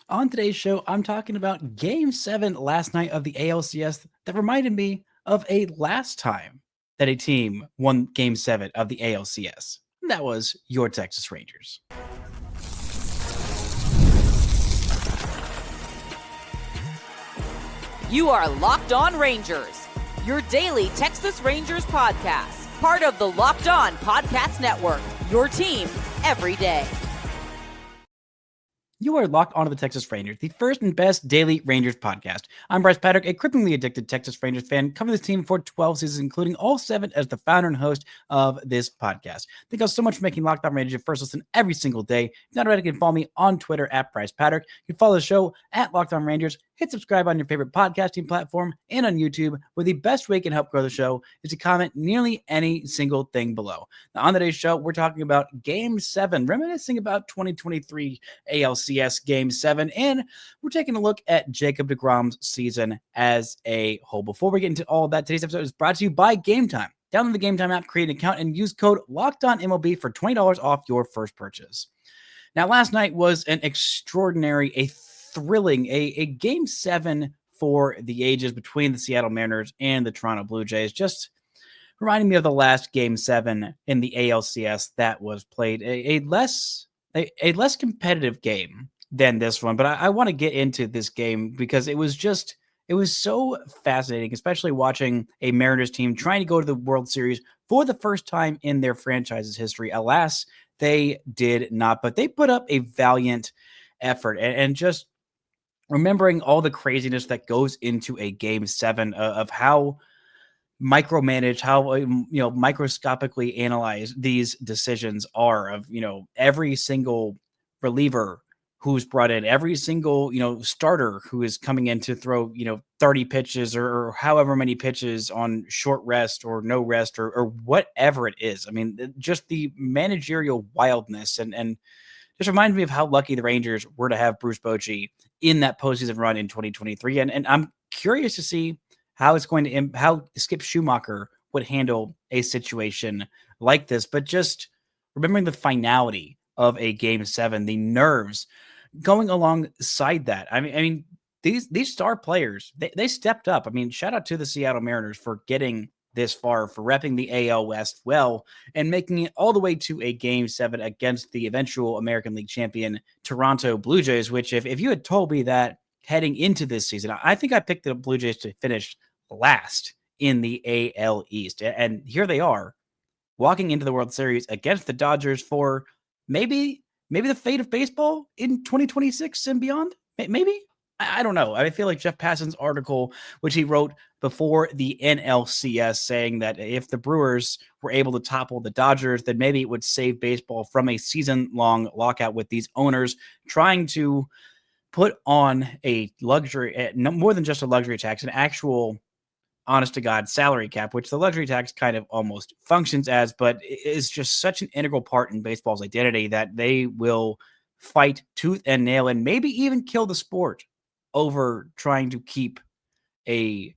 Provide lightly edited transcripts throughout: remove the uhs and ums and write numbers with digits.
On today's show, I'm talking about Game 7 last night of the ALCS that reminded me of a last time that a team won Game 7 of the ALCS. And that was your Texas Rangers. You are Locked On Rangers, your daily Texas Rangers podcast, part of the Locked On Podcast Network, your team every day. You are locked onto the Texas Rangers, the first and best daily Rangers podcast. I'm Bryce Patrick, a cripplingly addicted Texas Rangers fan, covering this team for 12 seasons, including all 7 as the founder and host of this podcast. Thank you all so much for making Locked On Rangers your first listen every single day. If you're not already, you can follow me on Twitter at Bryce Patrick. You can follow the show at Locked On Rangers. Hit subscribe on your favorite podcasting platform and on YouTube, where the best way you can help grow the show is to comment nearly any single thing below. Now, on today's show, we're talking about Game 7, reminiscing about 2023 ALCS Game 7, and we're taking a look at Jacob deGrom's season as a whole. Before we get into all of that, today's episode is brought to you by Gametime. Download the Gametime app, create an account, and use code LOCKEDONMLB for $20 off your first purchase. Now, last night was an extraordinary, thrilling, a Game 7 for the ages between the Seattle Mariners and the Toronto Blue Jays. Just reminding me of the last Game 7 in the ALCS that was played. A less competitive game than this one, but I want to get into this game because it was so fascinating, especially watching a Mariners team trying to go to the World Series for the first time in their franchise's history. Alas, they did not, but they put up a valiant effort, and just remembering all the craziness that goes into a Game 7 of how micromanaged, how microscopically analyzed these decisions are, of every single reliever who's brought in, every single starter who is coming in to throw 30 pitches or however many pitches on short rest or no rest or whatever it is. I mean, just the managerial wildness and just reminds me of how lucky the Rangers were to have Bruce Bochy in that postseason run in 2023. And I'm curious to see how it's going to how Skip Schumacher would handle a situation like this. But just remembering the finality of a Game 7, the nerves going alongside that. I mean, these star players, they stepped up. I mean, shout out to the Seattle Mariners for getting this far, for repping the AL West well, and making it all the way to a Game 7 against the eventual American League champion Toronto Blue Jays, which if you had told me that heading into this season, I think I picked the Blue Jays to finish last in the AL East. And here they are walking into the World Series against the Dodgers for maybe the fate of baseball in 2026 and beyond. Maybe. I don't know. I feel like Jeff Passan's article, which he wrote before the NLCS, saying that if the Brewers were able to topple the Dodgers, then maybe it would save baseball from a season-long lockout, with these owners trying to put on a luxury, more than just a luxury tax, an actual honest-to-God salary cap, which the luxury tax kind of almost functions as, but is just such an integral part in baseball's identity that they will fight tooth and nail and maybe even kill the sport over trying to keep a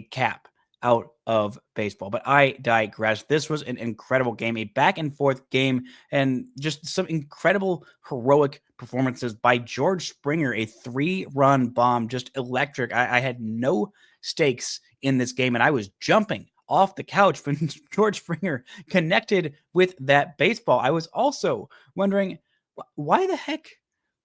cap out of baseball. But I digress. This was an incredible game, a back and forth game, and just some incredible heroic performances by George Springer, a 3-run bomb, just electric. I had no stakes in this game, and I was jumping off the couch when George Springer connected with that baseball. I was also wondering, why the heck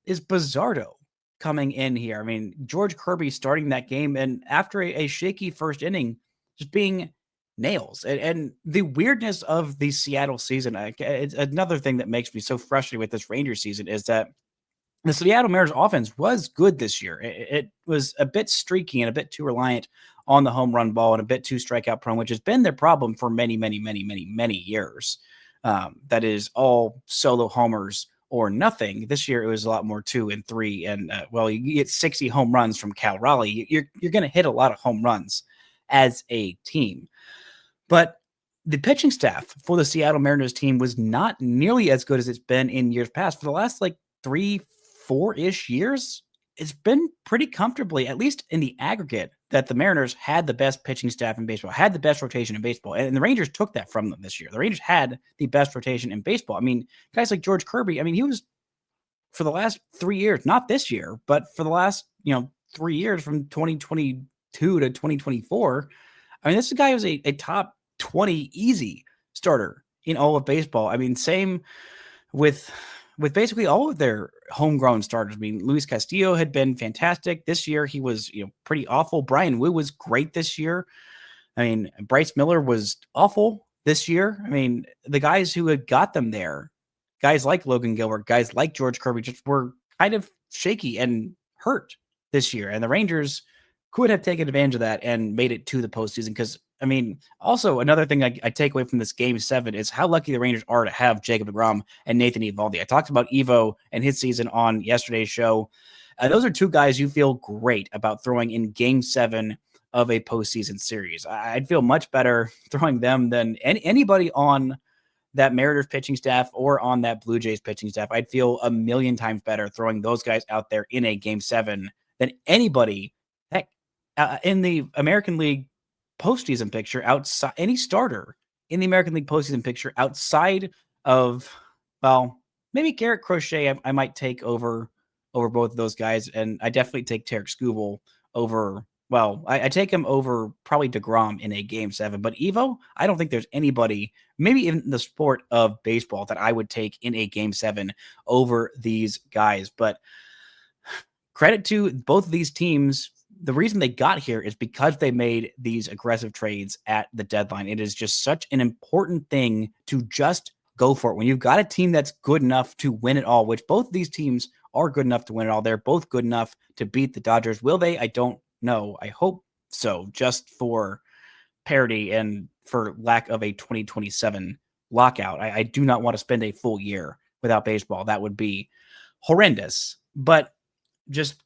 is Bizardo coming in here? I mean, George Kirby starting that game, and after a shaky first inning, just being nails. And the weirdness of the Seattle season, it's another thing that makes me so frustrated with this Rangers season, is that the Seattle Mariners offense was good this year. It was a bit streaky and a bit too reliant on the home run ball and a bit too strikeout prone, which has been their problem for many, many, many, many, many years. That is all solo homers or nothing. This year it was a lot more 2 and 3, and you get 60 home runs from Cal Raleigh. You're going to hit a lot of home runs as a team. But the pitching staff for the Seattle Mariners team was not nearly as good as it's been in years past. For the last 3-4-ish years, it's been pretty comfortably, at least in the aggregate, that the Mariners had the best pitching staff in baseball, had the best rotation in baseball. And the Rangers took that from them this year. The Rangers had the best rotation in baseball. I mean, guys like George Kirby, I mean, he was for the last 3 years, not this year, but for the last, 3 years from 2022 to 2024. I mean, this guy was a top 20 easy starter in all of baseball. I mean, same with basically all of their homegrown starters. I mean, Luis Castillo had been fantastic. This year he was, pretty awful. Brian Wu was great this year. I mean, Bryce Miller was awful this year. I mean, the guys who had got them there, guys like Logan Gilbert, guys like George Kirby, just were kind of shaky and hurt this year. And the Rangers could have taken advantage of that and made it to the postseason. Because, I mean, also another thing I take away from this Game 7 is how lucky the Rangers are to have Jacob deGrom and Nathan Eovaldi. I talked about Evo and his season on yesterday's show. Those are two guys you feel great about throwing in Game 7 of a postseason series. I'd feel much better throwing them than anybody on that Mariners pitching staff or on that Blue Jays pitching staff. I'd feel a million times better throwing those guys out there in a Game 7 than anybody, heck, in the American League postseason picture, outside any starter in the American League postseason picture outside of, well, maybe Garrett Crochet I might take over both of those guys. And I definitely take Tarek Skubal over, well, I take him over probably deGrom in a Game 7. But Evo, I don't think there's anybody, maybe in the sport of baseball, that I would take in a Game 7 over these guys. But credit to both of these teams. The reason they got here is because they made these aggressive trades at the deadline. It is just such an important thing to just go for it. When you've got a team that's good enough to win it all, which both of these teams are good enough to win it all. They're both good enough to beat the Dodgers. Will they? I don't know. I hope so, just for parity and for lack of a 2027 lockout. I do not want to spend a full year without baseball. That would be horrendous. But just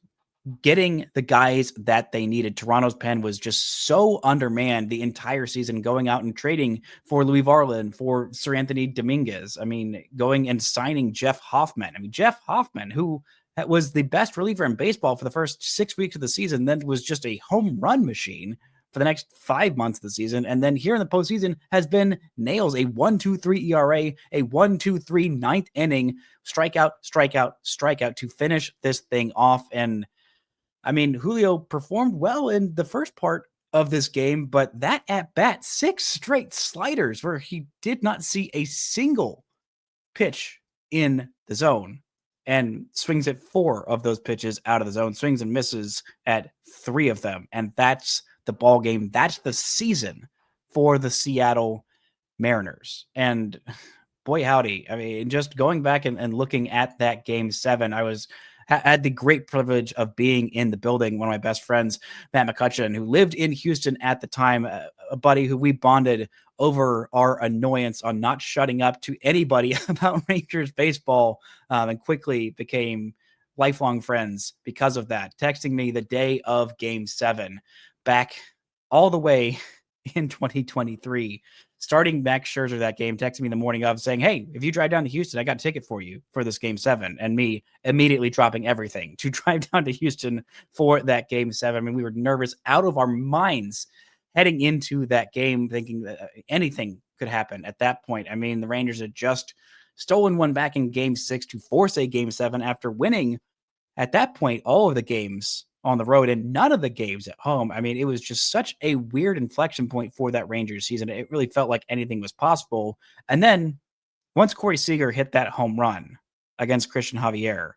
getting the guys that they needed. Toronto's pen was just so undermanned the entire season, going out and trading for Louis Varland, for Sir Anthony Dominguez. I mean, going and signing Jeff Hoffman. I mean, Jeff Hoffman, who was the best reliever in baseball for the first 6 weeks of the season, then was just a home run machine for the next 5 months of the season. And then here in the postseason has been nails, a 1.23 ERA, a 1.23 ninth inning, strikeout, strikeout, strikeout to finish this thing off. And I mean, Julio performed well in the first part of this game, but that at bat, 6 straight sliders where he did not see a single pitch in the zone, and swings at 4 of those pitches out of the zone, swings and misses at 3 of them. And that's the ball game. That's the season for the Seattle Mariners. And boy, howdy. I mean, just going back and looking at that Game 7, I had the great privilege of being in the building. One of my best friends, Matt McCutcheon, who lived in Houston at the time, a buddy who we bonded over our annoyance on not shutting up to anybody about Rangers baseball, and quickly became lifelong friends because of that, texting me the day of Game 7 back all the way in 2023. Starting Max Scherzer that game, texting me the morning of saying, hey, if you drive down to Houston, I got a ticket for you for this Game 7. And me immediately dropping everything to drive down to Houston for that Game 7. I mean, we were nervous out of our minds heading into that game, thinking that anything could happen at that point. I mean, the Rangers had just stolen one back in Game 6 to force a Game 7 after winning, at that point, all of the games on the road and none of the games at home. I mean, it was just such a weird inflection point for that Rangers season. It really felt like anything was possible. And then once Corey Seager hit that home run against Christian Javier,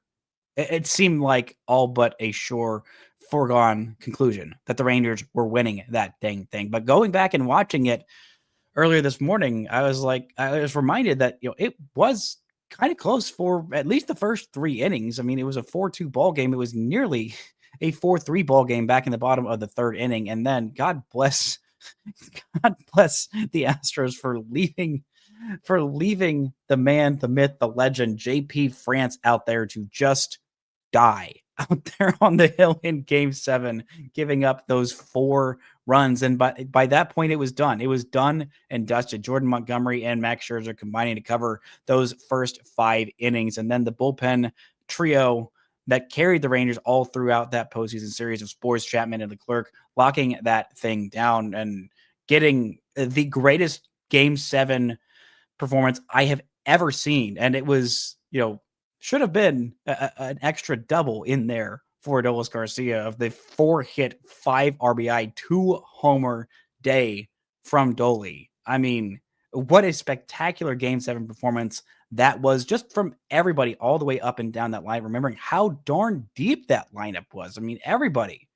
it seemed like all but a sure foregone conclusion that the Rangers were winning that dang thing. But going back and watching it earlier this morning, I was reminded that, it was kind of close for at least the first 3 innings. I mean, it was a 4-2 ball game. It was nearly a 4-3 ball game back in the bottom of the 3rd inning. And then God bless the Astros for leaving the man, the myth, the legend, JP France out there to just die out there on the hill in Game 7, giving up those 4 runs. And by that point, it was done. It was done and dusted. Jordan Montgomery and Max Scherzer combining to cover those first 5 innings. And then the bullpen trio that carried the Rangers all throughout that postseason series of Spores, Chapman, and Leclerc, locking that thing down and getting the greatest Game 7 performance I have ever seen. And it was, Should have been an extra double in there for Adolis Garcia of the 4-hit, 5 RBI, 2-homer day from Dolly. I mean, what a spectacular Game 7 performance that was, just from everybody all the way up and down that line, remembering how darn deep that lineup was. I mean, everybody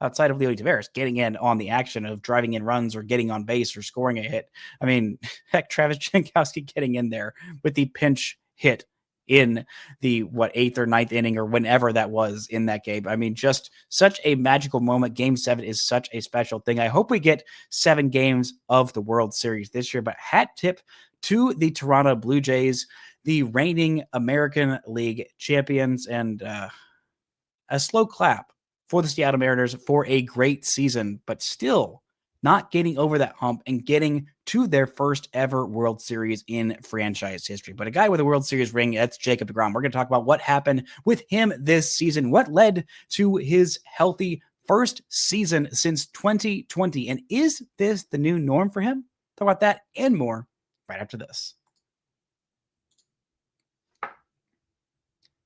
outside of Leo Tavares getting in on the action of driving in runs or getting on base or scoring a hit. I mean, heck, Travis Jankowski getting in there with the pinch hit in the 8th or 9th inning or whenever that was in that game. I mean, just such a magical moment. Game 7 is such a special thing. I hope we get 7 games of the World Series this year, but hat tip to the Toronto Blue Jays, the reigning American League champions, and a slow clap for the Seattle Mariners for a great season, but still not getting over that hump and getting to their first ever World Series in franchise history. But a guy with a World Series ring, that's Jacob deGrom. We're going to talk about what happened with him this season, what led to his healthy first season since 2020. And is this the new norm for him? Talk about that and more right after this.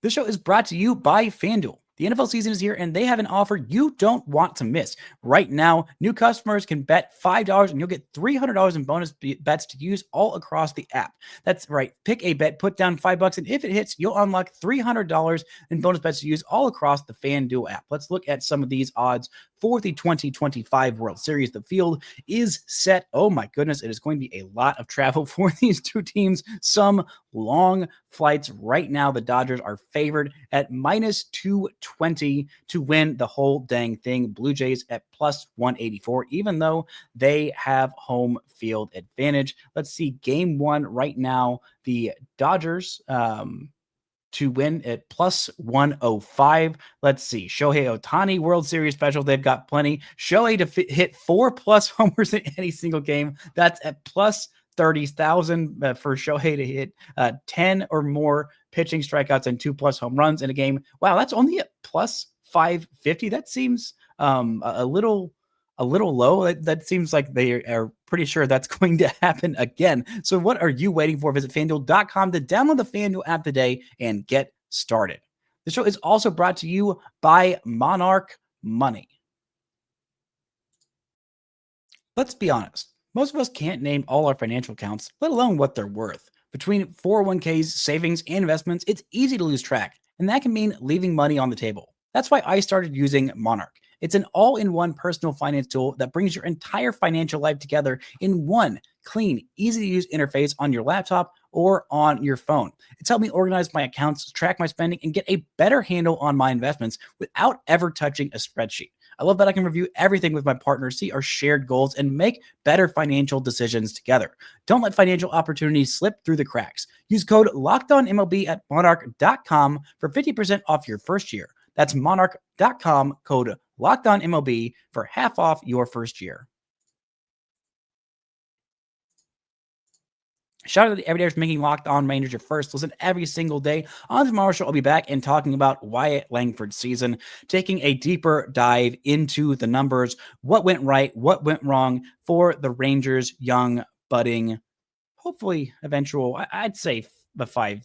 This show is brought to you by FanDuel. The NFL season is here, and they have an offer you don't want to miss. Right now, new customers can bet $5, and you'll get $300 in bonus bets to use all across the app. That's right. Pick a bet, put down $5, and if it hits, you'll unlock $300 in bonus bets to use all across the FanDuel app. Let's look at some of these odds for the 2025 World Series. The field is set. Oh my goodness, it is going to be a lot of travel for these two teams. Some long flights. Right now, the Dodgers are favored at minus 220 to win the whole dang thing. Blue Jays at plus 184, even though they have home field advantage. Let's see, game 1 right now, the Dodgers to win at plus 105. Let's see. Shohei Ohtani World Series special. They've got plenty. Shohei to hit 4+ homers in any single game. That's at plus 30,000 for Shohei to hit 10 or more pitching strikeouts and 2+ home runs in a game. Wow, that's only at plus 550. That seems a little low. That seems like they are pretty sure that's going to happen again. So what are you waiting for? Visit FanDuel.com to download the FanDuel app today and get started. The show is also brought to you by Monarch Money. Let's be honest. Most of us can't name all our financial accounts, let alone what they're worth. Between 401ks, savings, and investments, it's easy to lose track, and that can mean leaving money on the table. That's why I started using Monarch. It's an all-in-one personal finance tool that brings your entire financial life together in one clean, easy-to-use interface on your laptop or on your phone. It's helped me organize my accounts, track my spending, and get a better handle on my investments without ever touching a spreadsheet. I love that I can review everything with my partner, see our shared goals, and make better financial decisions together. Don't let financial opportunities slip through the cracks. Use code LOCKEDONMLB at monarch.com for 50% off your first year. That's monarch.com, code LOCKEDONMLB for half off your first year. Shout out to the everydayers making Locked On Rangers your first listen every single day. On tomorrow's show, I'll be back and talking about Wyatt Langford's season, taking a deeper dive into the numbers, what went right, what went wrong for the Rangers' young, budding, hopefully eventual, I'd say the 5+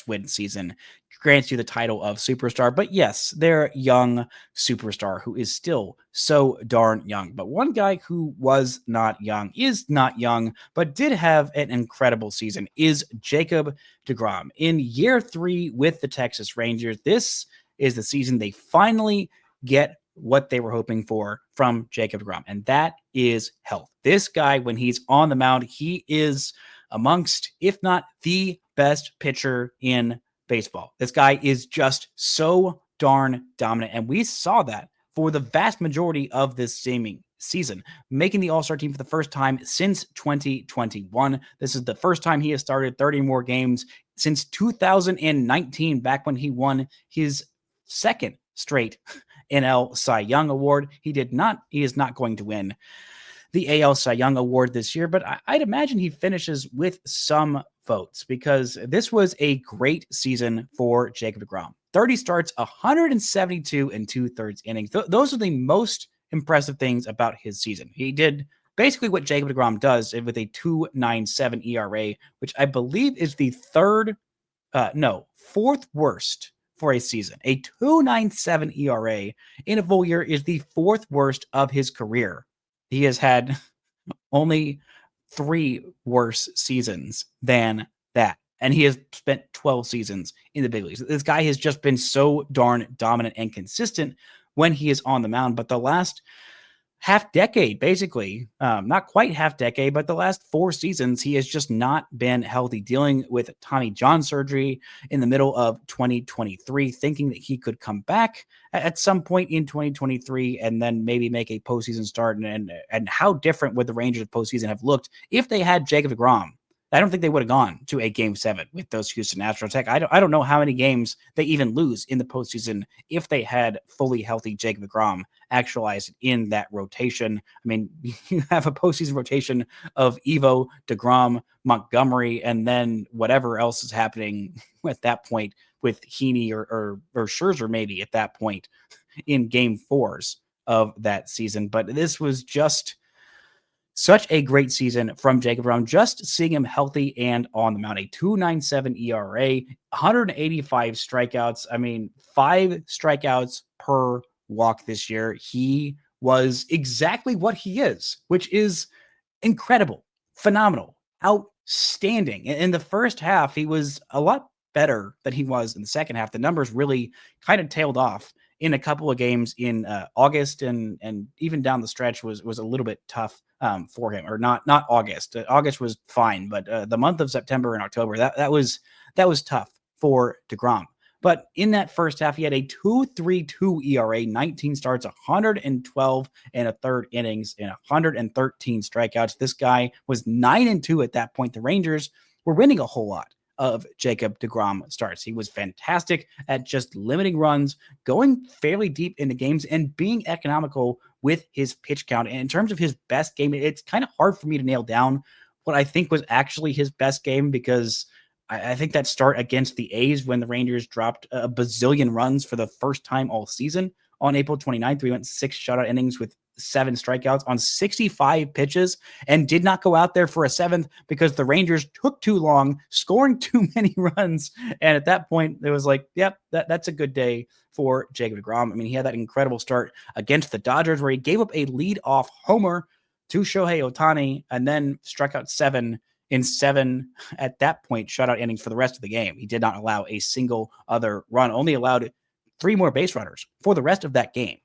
win season grants you the title of superstar. But yes, their young superstar who is still so darn young. But one guy who was not young, is not young, but did have an incredible season is Jacob deGrom. In year 3 with the Texas Rangers, this is the season they finally get what they were hoping for from Jacob deGrom, and that is health. This guy, when he's on the mound, he is amongst, if not the best pitcher in baseball. This guy is just so darn dominant, and we saw that for the vast majority of this season, making the All-Star team for the first time since 2021. This is the first time he has started 30 more games since 2019, back when he won his second straight NL Cy Young Award. He is not going to win the AL Cy Young Award this year, but I'd imagine he finishes with some votes because this was a great season for Jacob deGrom. 30 starts, 172 and 2/3 innings. Those are the most impressive things about his season. He did basically what Jacob deGrom does with a 2.97 ERA, which I believe is the third fourth worst for a season. A 2.97 ERA in a full year is the fourth worst of his career. He has had only 3 worse seasons than that. And he has spent 12 seasons in the big leagues. This guy has just been so darn dominant and consistent when he is on the mound. But the last half decade, basically, not quite half decade, but the last 4 seasons, he has just not been healthy, dealing with Tommy John surgery in the middle of 2023, thinking that he could come back at some point in 2023 and then maybe make a postseason start. And how different would the Rangers postseason have looked if they had Jacob deGrom? I don't think they would have gone to a Game 7 with those Houston Astros. Heck, I don't know how many games they even lose in the postseason if they had fully healthy Jacob deGrom actualized in that rotation. I mean, you have a postseason rotation of Evo, deGrom, Montgomery, and then whatever else is happening at that point with Heaney or Scherzer maybe at that point in Game 4s of that season. But this was just such a great season from Jacob deGrom, just seeing him healthy and on the mound. A 2.97 ERA, 185 strikeouts. I mean, 5 strikeouts per walk this year. He was exactly what he is, which is incredible, phenomenal, outstanding. In the first half, he was a lot better than he was in the second half. The numbers really kind of tailed off in a couple of games in August, and even down the stretch was a little bit tough for him. Or not August. August was fine, but the month of September and October, that was tough for deGrom. But in that first half, he had a 2.32 ERA, 19 starts, 112 and a third innings, and 113 strikeouts. This guy was 9-2 at that point. The Rangers were winning a whole lot of Jacob deGrom starts. He was fantastic at just limiting runs, going fairly deep into games, and being economical with his pitch count. And in terms of his best game, it's kind of hard for me to nail down what I think was actually his best game, because I think that start against the A's when the Rangers dropped a bazillion runs for the first time all season on April 29th. We went 6 shutout innings with 7 strikeouts on 65 pitches and did not go out there for a 7th because the Rangers took too long, scoring too many runs. And at that point, it was like, yep, that's a good day for Jacob deGrom. I mean, he had that incredible start against the Dodgers where he gave up a lead-off homer to Shohei Ohtani and then struck out 7 in 7 at that point shutout innings for the rest of the game. He did not allow a single other run, only allowed 3 more base runners for the rest of that game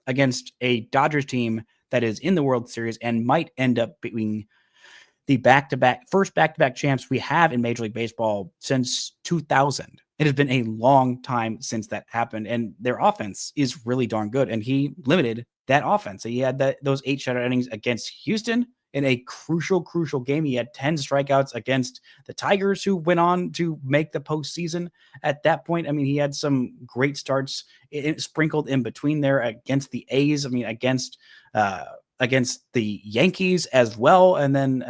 against a Dodgers team that is in the World Series and might end up being the first back-to-back champs we have in Major League Baseball since 2000. It has been a long time since that happened, and their offense is really darn good, and he limited that offense. He had those 8 shutout innings against Houston in a crucial game. He had 10 strikeouts against the Tigers, who went on to make the postseason at that point. I mean, he had some great starts sprinkled in between there against the A's. I mean, against the Yankees as well. And then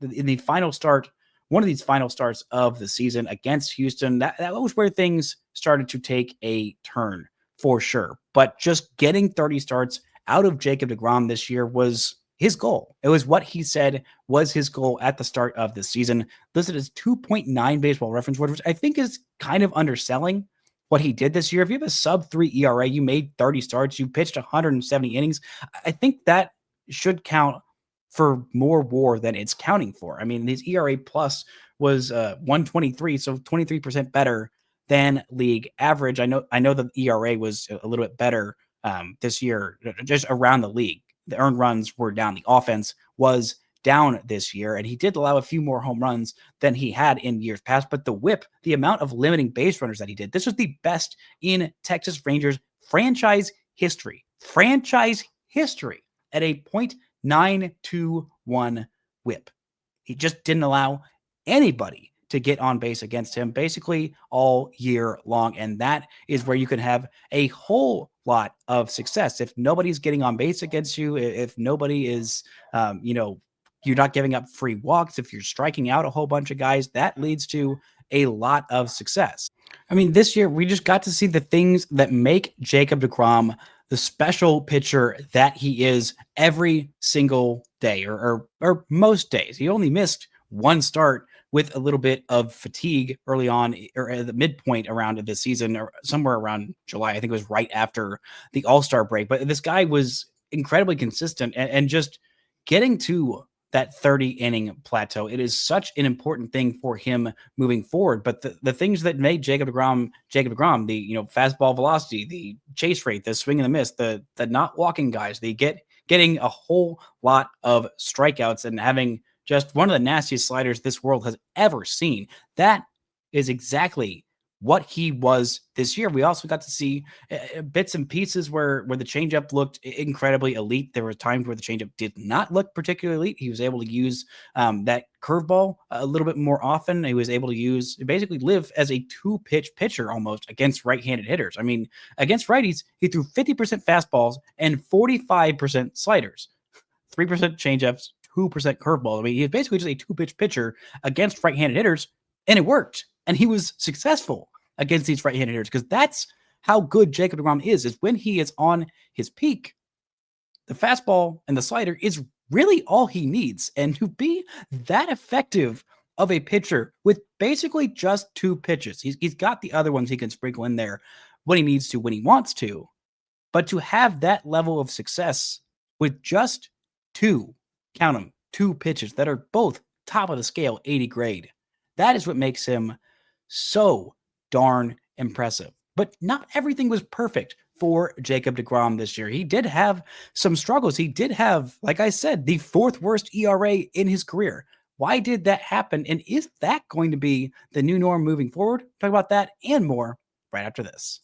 in the final start, one of these final starts of the season against Houston, that was where things started to take a turn for sure. But just getting 30 starts out of Jacob deGrom this year was his goal. It was what he said was his goal at the start of the season. Listed as 2.9 baseball reference word, which I think is kind of underselling what he did this year. If you have a sub-3 ERA, you made 30 starts, you pitched 170 innings, I think that should count for more WAR than it's counting for. I mean, his ERA plus was 123, so 23% better than league average. I know the ERA was a little bit better this year, just around the league. The earned runs were down. The offense was down this year, and he did allow a few more home runs than he had in years past. But the whip, the amount of limiting base runners that he did, this was the best in Texas Rangers franchise history at a .921 whip. He just didn't allow anybody to get on base against him basically all year long. And that is where you can have a whole lot of success. If nobody's getting on base against you, if nobody is, you're not giving up free walks, if you're striking out a whole bunch of guys, that leads to a lot of success. I mean, this year we just got to see the things that make Jacob deGrom the special pitcher that he is every single day or most days. He only missed one start with a little bit of fatigue early on, or at the midpoint around the season, or somewhere around July. I think it was right after the All-Star break. But this guy was incredibly consistent and just getting to that 30 inning plateau. It is such an important thing for him moving forward. But the things that made Jacob deGrom, the fastball velocity, the chase rate, the swing and the miss, the not walking guys, getting a whole lot of strikeouts and having just one of the nastiest sliders this world has ever seen. That is exactly what he was this year. We also got to see bits and pieces where the changeup looked incredibly elite. There were times where the changeup did not look particularly elite. He was able to use that curveball a little bit more often. He was able to basically live as a two-pitch pitcher almost against right-handed hitters. I mean, against righties, he threw 50% fastballs and 45% sliders, 3% changeups, 2% curveball. I mean, he was basically just a two-pitch pitcher against right-handed hitters, and it worked. And he was successful against these right-handed hitters because that's how good Jacob deGrom is when he is on his peak. The fastball and the slider is really all he needs. And to be that effective of a pitcher with basically just two pitches, he's got the other ones he can sprinkle in there when he needs to, when he wants to. But to have that level of success with just two pitches that are both top of the scale, 80 grade, that is what makes him so darn impressive. But not everything was perfect for Jacob deGrom this year. He did have some struggles. He did have, like I said, the fourth worst ERA in his career. Why did that happen? And is that going to be the new norm moving forward? Talk about that and more right after this.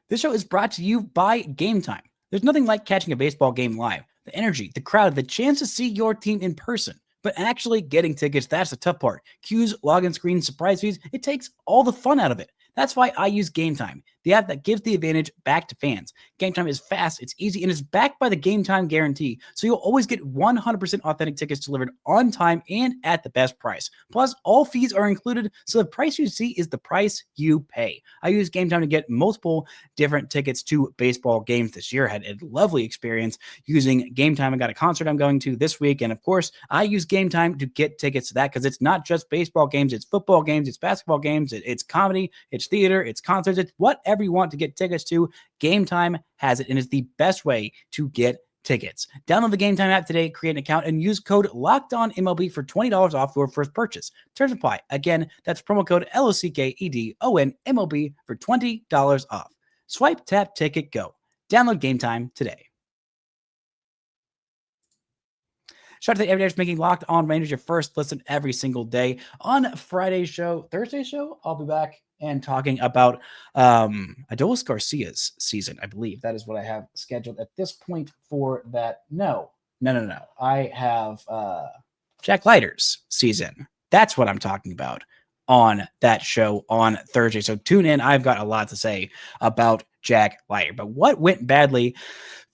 This show is brought to you by Gametime. There's nothing like catching a baseball game live. The energy, the crowd, the chance to see your team in person. But actually getting tickets, that's the tough part. Queues, login screens, surprise fees, it takes all the fun out of it. That's why I use Gametime, the app that gives the advantage back to fans. Gametime is fast, it's easy, and it's backed by the Gametime guarantee, so you'll always get 100% authentic tickets delivered on time and at the best price. Plus, all fees are included, so the price you see is the price you pay. I use Gametime to get multiple different tickets to baseball games this year. I had a lovely experience using Gametime. I got a concert I'm going to this week, and of course, I use Gametime to get tickets to that because it's not just baseball games, it's football games, it's basketball games, it's comedy, it's theater, it's concerts, it's whatever you want to get tickets to. Gametime has it, and it's the best way to get tickets. Download the Gametime app today, create an account, and use code LOCKEDONMLB for $20 off your first purchase. Terms apply. Again, that's promo code LOCKEDONMLB for $20 off. Swipe, tap, ticket, go. Download Gametime today. Shout out to everybody that's making Locked On Rangers your first listen every single day. On Thursday's show, I'll be back and talking about Adolis Garcia's season. I believe that is what I have scheduled at this point for that. No. I have Jack Leiter's season. That's what I'm talking about on that show on Thursday. So tune in. I've got a lot to say about Jack Leiter. But what went badly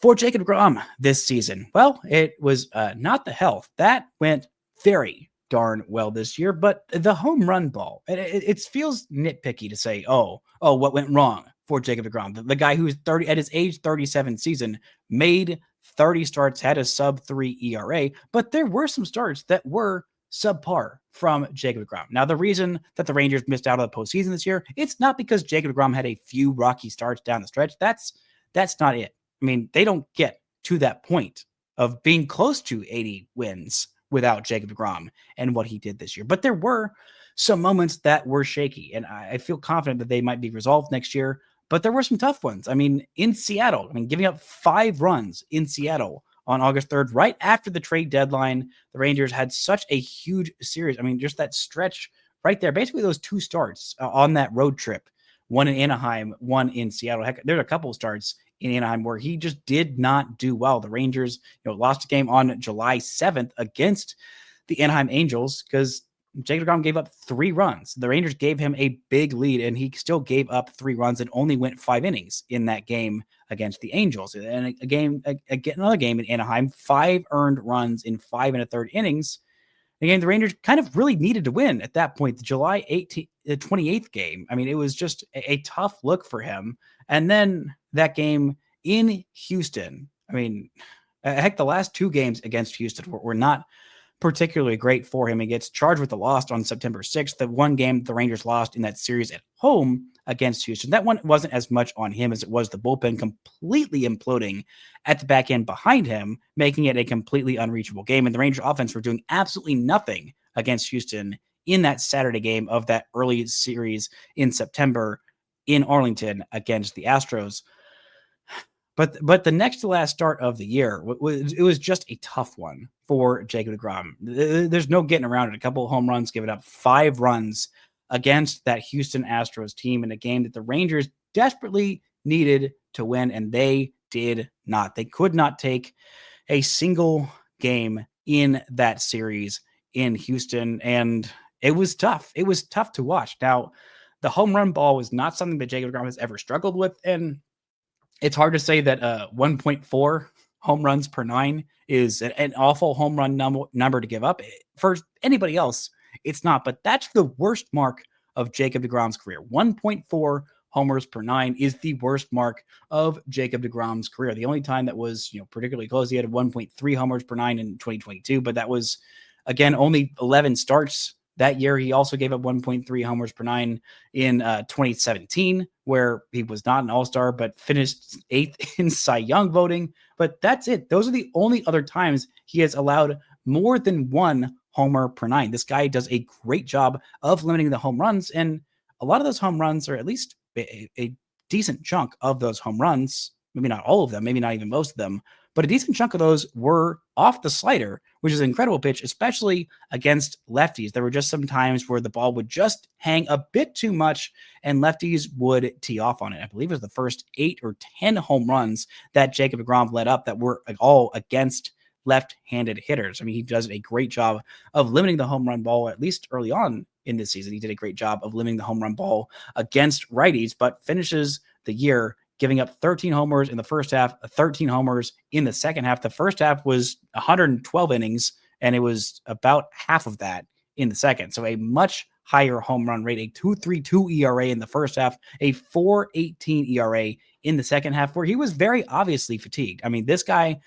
for Jacob deGrom this season? Well, it was not the health. That went very darn well this year, but the home run ball, it feels nitpicky to say, oh, what went wrong for Jacob deGrom? The guy who's 30 at his age 37 season made 30 starts, had a sub 3 ERA, but there were some starts that were subpar from Jacob deGrom. Now, the reason that the Rangers missed out on the postseason this year, it's not because Jacob deGrom had a few rocky starts down the stretch. That's not it. I mean, they don't get to that point of being close to 80 wins without Jacob deGrom and what he did this year. But there were some moments that were shaky, and I feel confident that they might be resolved next year. But there were some tough ones. I mean, in Seattle, giving up 5 runs in Seattle on August 3rd, right after the trade deadline, the Rangers had such a huge series. I mean, just that stretch right there, basically those 2 starts on that road trip, one in Anaheim, one in Seattle. Heck, there's a couple of starts in Anaheim where he just did not do well. The Rangers, lost a game on July 7th against the Anaheim Angels because Jacob deGrom gave up 3 runs. The Rangers gave him a big lead, and he still gave up 3 runs and only went 5 innings in that game against the Angels. And another game in Anaheim, 5 earned runs in 5 1/3 innings. Again, the Rangers kind of really needed to win at that point. The July 28th game, it was just a tough look for him. And then that game in Houston, Heck, the last 2 games against Houston were not particularly great for him. He gets charged with the loss on September 6th. The one game the Rangers lost in that series at home against Houston. That one wasn't as much on him as it was the bullpen completely imploding at the back end behind him, making it a completely unreachable game. And the Ranger offense were doing absolutely nothing against Houston in that Saturday game of that early series in September in Arlington against the Astros. But the next to last start of the year, it was just a tough one for Jacob deGrom. There's no getting around it. A couple of home runs, give it up 5 runs against that Houston Astros team in a game that the Rangers desperately needed to win, and they did not. They could not take a single game in that series in Houston, and it was tough. It was tough to watch. Now, the home run ball was not something that Jacob deGrom has ever struggled with, and it's hard to say that 1.4 home runs per 9 is an awful home run number to give up. For anybody else, it's not, but that's the worst mark of Jacob deGrom's career. 1.4 homers per 9 is the worst mark of Jacob deGrom's career. The only time that was, particularly close, he had 1.3 homers per 9 in 2022, but that was, again, only 11 starts that year. He also gave up 1.3 homers per 9 in 2017, where he was not an all-star, but finished 8th in Cy Young voting. But that's it. Those are the only other times he has allowed more than 1 homer per 9. This guy does a great job of limiting the home runs, and a lot of those home runs, or at least a decent chunk of those home runs, maybe not all of them, maybe not even most of them, but a decent chunk of those were off the slider, which is an incredible pitch, especially against lefties. There were just some times where the ball would just hang a bit too much and lefties would tee off on it. I believe it was the first 8 or 10 home runs that Jacob deGrom led up that were all against left-handed hitters. I mean, he does a great job of limiting the home run ball, at least early on in this season. He did a great job of limiting the home run ball against righties, but finishes the year giving up 13 homers in the first half, 13 homers in the second half. The first half was 112 innings, and it was about half of that in the second. So a much higher home run rate, a 2.32 ERA in the first half, a 4.18 ERA in the second half, where he was very obviously fatigued. I mean, this guy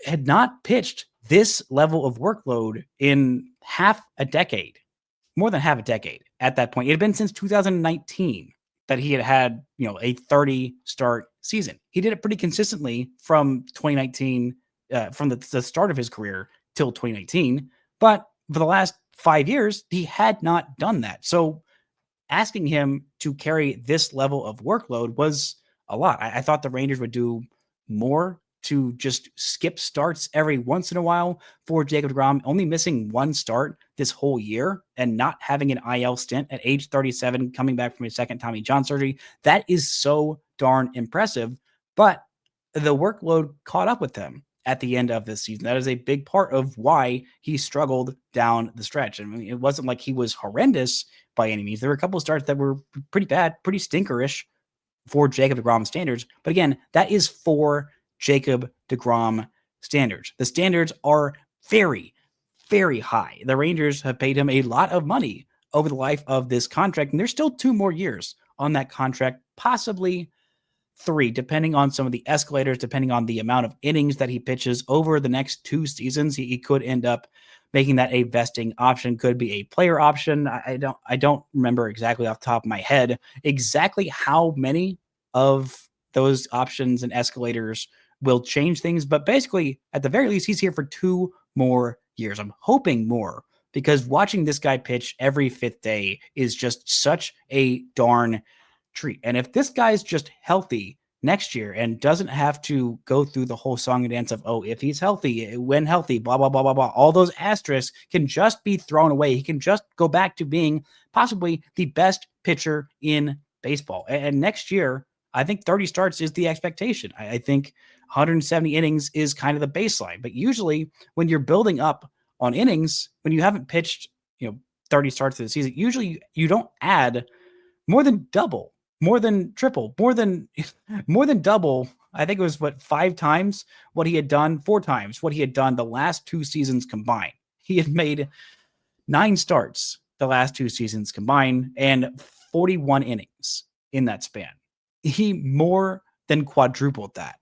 had not pitched this level of workload in half a decade, more than half a decade at that point. It had been since 2019 that he had a 30 start season. He did it pretty consistently from 2019, from the start of his career till 2019. But for the last 5 years, he had not done that. So asking him to carry this level of workload was a lot. I thought the Rangers would do more to just skip starts every once in a while for Jacob deGrom, only missing 1 start this whole year and not having an IL stint at age 37, coming back from his second Tommy John surgery. That is so darn impressive, but the workload caught up with him at the end of this season. That is a big part of why he struggled down the stretch. I mean, it wasn't like he was horrendous by any means. There were a couple of starts that were pretty bad, pretty stinkerish for Jacob deGrom standards. But again, that is for Jacob deGrom standards. The standards are very, very high. The Rangers have paid him a lot of money over the life of this contract, and there's still 2 more years on that contract, possibly 3, depending on some of the escalators, depending on the amount of innings that he pitches over the next 2 seasons. He could end up making that a vesting option, could be a player option. I don't remember exactly off the top of my head exactly how many of those options and escalators will change things, but basically, at the very least, he's here for 2 more years. I'm hoping more, because watching this guy pitch every 5th day is just such a darn treat. And if this guy's just healthy next year and doesn't have to go through the whole song and dance of, if he's healthy, when healthy, blah, blah, blah, blah, blah, all those asterisks can just be thrown away. He can just go back to being possibly the best pitcher in baseball. And next year, I think 30 starts is the expectation. I think 170 innings is kind of the baseline. But usually when you're building up on innings, when you haven't pitched, 30 starts of the season, usually you don't add more than double, more than triple, more than double. I think it was 5 times what he had done, 4 times what he had done the last 2 seasons combined. He had made 9 starts the last 2 seasons combined and 41 innings in that span. He more than quadrupled that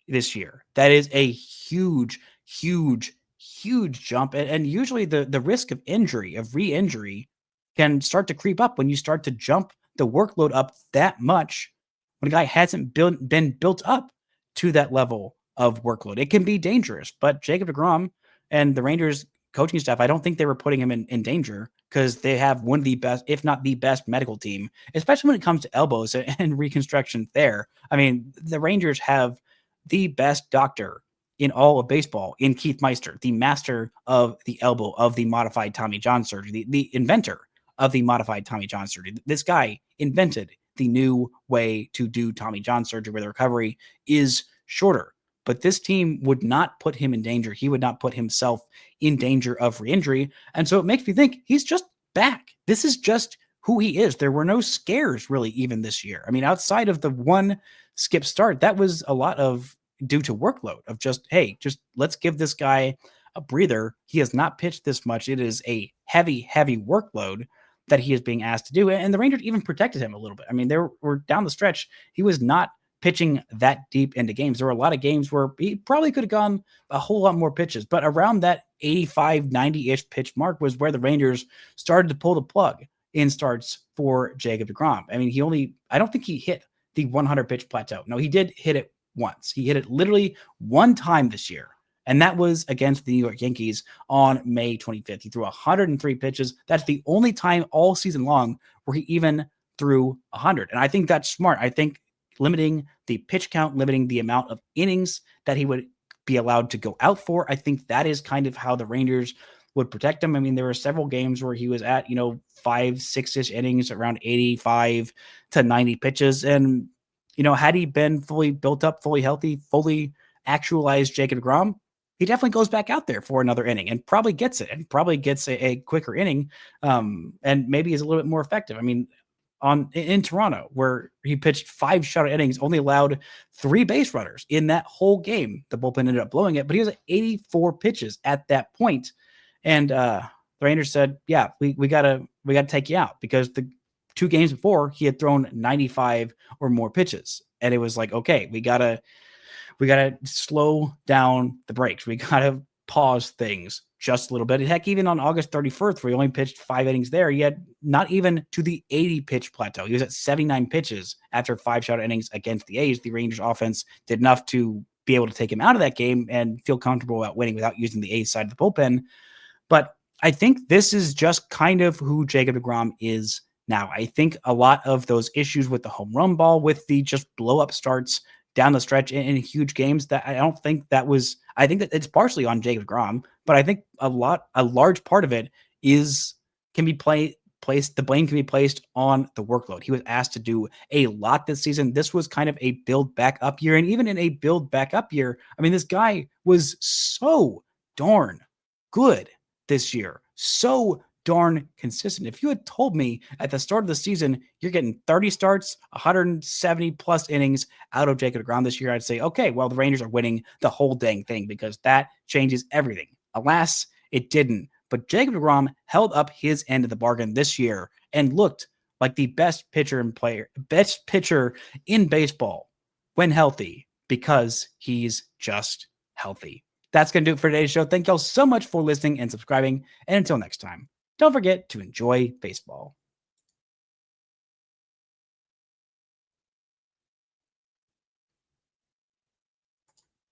this year. That is a huge, huge, huge jump. And usually the risk of injury, of re-injury, can start to creep up when you start to jump the workload up that much when a guy hasn't been built up to that level of workload. It can be dangerous, but Jacob deGrom and the Rangers coaching staff, I don't think they were putting him in danger because they have one of the best, if not the best medical team, especially when it comes to elbows and reconstruction there. I mean, the Rangers have the best doctor in all of baseball in Keith Meister, the master of the elbow, of the modified Tommy John surgery, the inventor of the modified Tommy John surgery. This guy invented the new way to do Tommy John surgery where the recovery is shorter. But this team would not put him in danger. He would not put himself in danger of re-injury. And so it makes me think he's just back. This is just who he is. There were no scares really even this year. I mean, outside of the one skip start, that was a lot of due to workload of just, hey, just let's give this guy a breather. He has not pitched this much. It is a heavy, heavy workload that he is being asked to do. And the Rangers even protected him a little bit. I mean, they were down the stretch. He was not pitching that deep into games. There were a lot of games where he probably could have gone a whole lot more pitches, but around that 85, 90-ish pitch mark was where the Rangers started to pull the plug in starts for Jacob deGrom. I mean, I don't think he hit the 100 pitch plateau. No, he did hit it once. He hit it literally one time this year. And that was against the New York Yankees on May 25th. He threw 103 pitches. That's the only time all season long where he even threw 100. And I think that's smart. I think limiting the pitch count, limiting the amount of innings that he would be allowed to go out for, I think that is kind of how the Rangers would protect him. I mean, there were several games where he was at, 5, 6-ish innings, around 85 to 90 pitches. And, had he been fully built up, fully healthy, fully actualized Jacob deGrom, he definitely goes back out there for another inning and probably gets it and probably gets a quicker inning and maybe is a little bit more effective. I mean, in Toronto, where he pitched 5 shutout innings, only allowed 3 base runners in that whole game. The bullpen ended up blowing it, but he was at 84 pitches at that point. And the Rangers said, yeah, we gotta take you out because the 2 games before he had thrown 95 or more pitches. And it was like, okay, we gotta slow down the brakes. We gotta pause things just a little bit. Heck, even on August 31st, where he only pitched 5 innings there, he had not even to the 80 pitch plateau. He was at 79 pitches after 5 shutout innings against the A's. The Rangers offense did enough to be able to take him out of that game and feel comfortable about winning without using the A's side of the bullpen. But I think this is just kind of who Jacob deGrom is now. I think a lot of those issues with the home run ball, with the just blow up starts down the stretch in huge games, that I think that it's partially on Jacob deGrom, but I think a large part of it can be placed. The blame can be placed on the workload. He was asked to do a lot this season. This was kind of a build back up year. And even in a build back up year, I mean, this guy was so darn good this year. So darn consistent. If you had told me at the start of the season, you're getting 30 starts, 170 plus innings out of Jacob deGrom this year, I'd say, okay, well, the Rangers are winning the whole dang thing because that changes everything. Alas, it didn't. But Jacob deGrom held up his end of the bargain this year and looked like the best pitcher in baseball when healthy because he's just healthy. That's going to do it for today's show. Thank y'all so much for listening and subscribing. And until next time, don't forget to enjoy baseball.